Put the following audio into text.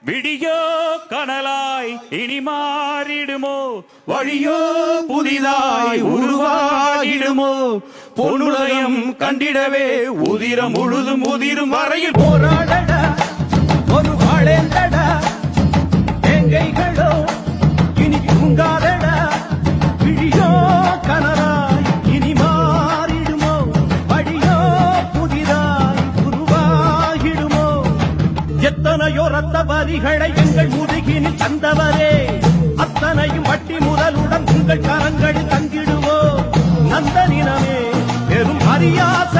Video கனலாய் இனி மாறிடுமோ, வழியோ புதிதாய் உருவாகிடுமோ, பொன்னுலகம் கண்டிடவே உதிரம் முழுதும் உதிரும் வரையில் போராடடா ஒரு வாழேந்தடா, எங்கைகளோ இனி தூங்காதடா, விழியோ கனலாய் இனி மாறிடுமோ, வழியோ புதிதாய் உருவாகிடுமோ. எத்தனையோ ரத்த வரிகளை எங்கள் முதுகினில் தந்தவரே, அத்தனையும் வட்டி முதலுடன் உங்கள் கரங்களில் தங்கிடுவோ. நந்தனினமே பெரும் அரியாச